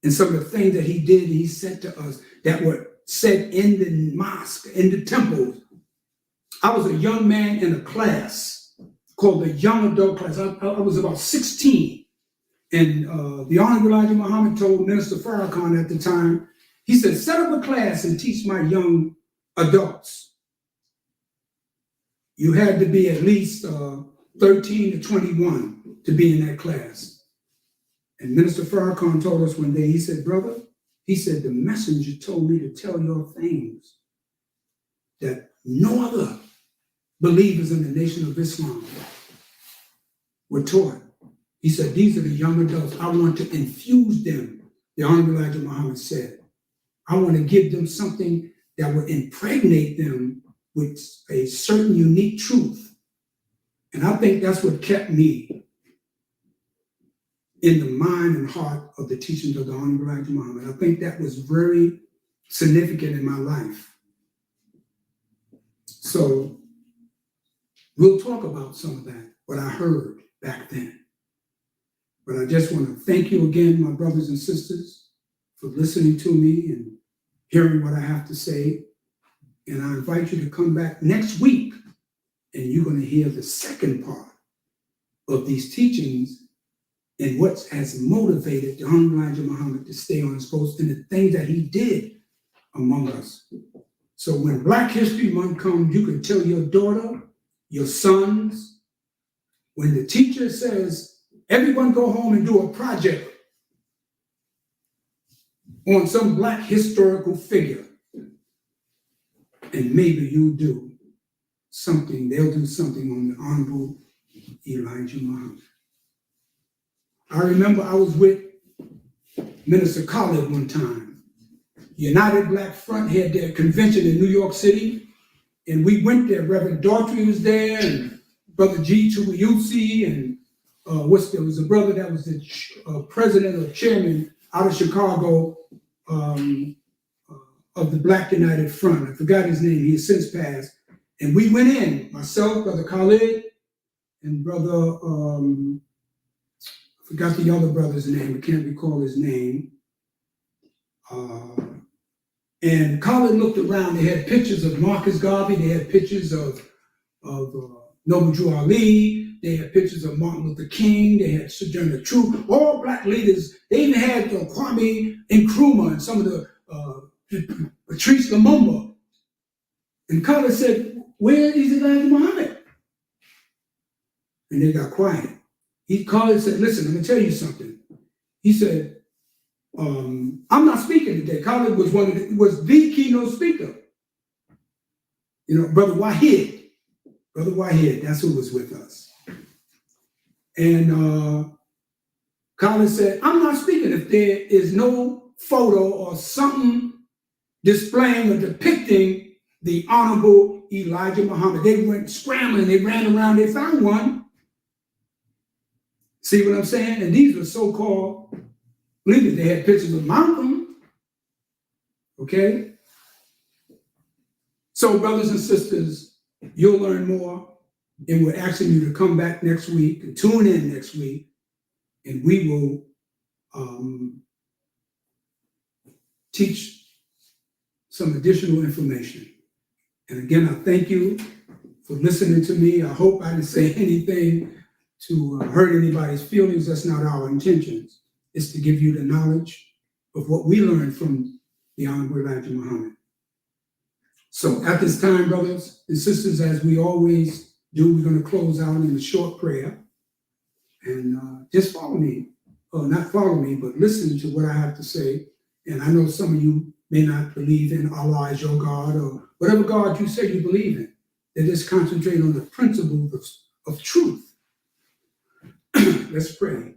and some of the things that he did, he said to us that were said in the mosque, in the temples. I was a young man in a class called the young adult class. I was about 16. And the Honorable Elijah Muhammad told Minister Farrakhan at the time, he said, set up a class and teach my young adults. You had to be at least 13 to 21 to be in that class. And Minister Farrakhan told us one day, he said, brother, he said, the messenger told me to tell your things that no other believers in the Nation of Islam were taught. He said, these are the young adults. I want to infuse them, the Honorable Elijah Muhammad said. I want to give them something that will impregnate them with a certain unique truth. And I think that's what kept me in the mind and heart of the teachings of the Honorable Elijah Muhammad. I think that was very significant in my life. So we'll talk about some of that, what I heard back then. But I just want to thank you again, my brothers and sisters, for listening to me and hearing what I have to say. And I invite you to come back next week, and you're going to hear the second part of these teachings and what has motivated the Honorable Elijah Muhammad to stay on his post and the things that he did among us. So when Black History Month comes, you can tell your daughter, your sons, when the teacher says, everyone go home and do a project on some Black historical figure. And maybe you'll do something, they'll do something on the Honorable Elijah Muhammad. I remember I was with Minister Khalid one time. United Black Front had their convention in New York City, and we went there. Reverend Daughtry was there, and Brother G. Chukwuyusi, and there was a brother that was the president or chairman out of Chicago of the Black United Front. I forgot his name, he has since passed. And we went in, myself, Brother Khalid, and Brother, I forgot the other brother's name, I can't recall his name. And Khalid looked around, they had pictures of Marcus Garvey, they had pictures of Noble Drew Ali, they had pictures of Martin Luther King, they had Sojourner Truth, all Black leaders. They even had Kwame Nkrumah and some of the Patrice Lumumba. And Khalid said, where is Elijah Muhammad? And they got quiet. Khalid said, listen, I'm gonna tell you something. He said, I'm not speaking today. Khalid was was the keynote speaker. You know, Brother Wahid, that's who was with us. And Khalid said, I'm not speaking if there is no photo or something displaying or depicting the Honorable Elijah Muhammad. They went scrambling, they ran around, they found one. See what I'm saying? And these were so-called leaders. They had pictures of Malcolm. Okay? So, brothers and sisters, you'll learn more. And we're asking you to come back next week and tune in next week. And we will teach some additional information. And again, I thank you for listening to me. I hope I didn't say anything to hurt anybody's feelings. That's not our intentions. It's to give you the knowledge of what we learned from the Honorable Elijah Muhammad. So at this time, brothers and sisters, as we always do, we're going to close out in a short prayer. And just follow me, or not follow me, but listen to what I have to say. And I know some of you may not believe in Allah as your God, or whatever God you say you believe in. They just concentrate on the principles of truth. Let's pray.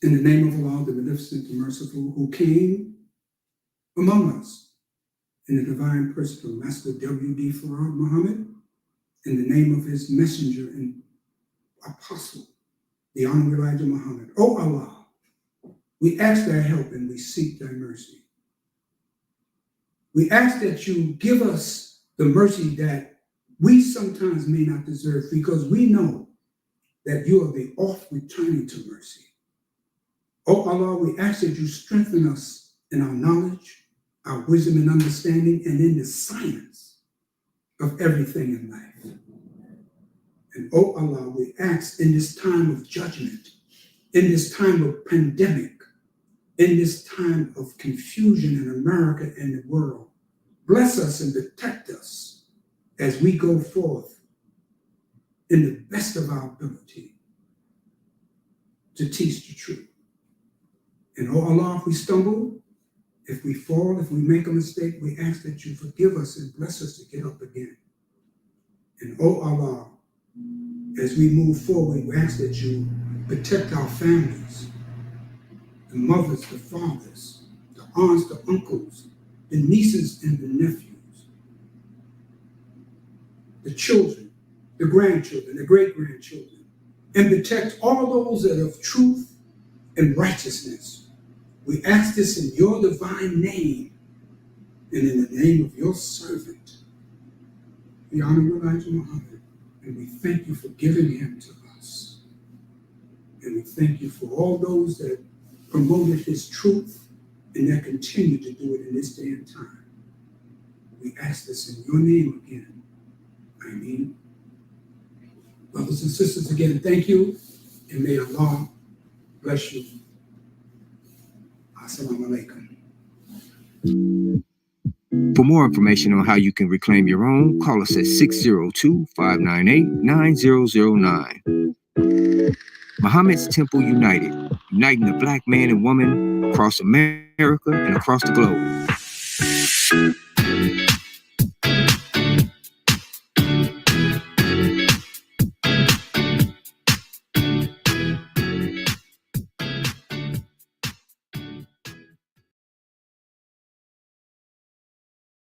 In the name of Allah, the Beneficent, the Merciful, who came among us in the divine person of Master W.D. Farad Muhammad, in the name of his messenger and apostle, the Honorable Elijah Muhammad. O Allah, we ask thy help and we seek thy mercy. We ask that you give us the mercy that we sometimes may not deserve, because we know that you are the oft returning to mercy. Oh Allah, we ask that you strengthen us in our knowledge, our wisdom and understanding, and in the science of everything in life. And oh Allah, we ask in this time of judgment, in this time of pandemic, in this time of confusion in America and the world, bless us and protect us as we go forth in the best of our ability to teach the truth. And oh Allah, if we stumble, if we fall, if we make a mistake, we ask that you forgive us and bless us to get up again. And oh Allah, as we move forward, we ask that you protect our families, the mothers, the fathers, the aunts, the uncles, the nieces and the nephews, the children, the grandchildren, the great-grandchildren, and protect all those that are of truth and righteousness. We ask this in your divine name and in the name of your servant, the Honorable Elijah Muhammad, and we thank you for giving him to us. And we thank you for all those that promoted his truth and that continue to do it in this day and time. We ask this in your name again. Ameen. Brothers and sisters, again, thank you, and may Allah bless you. Assalamu alaikum. For more information on how you can reclaim your own, call us at 602-598-9009. Muhammad's Temple United, uniting the black man and woman across America and across the globe.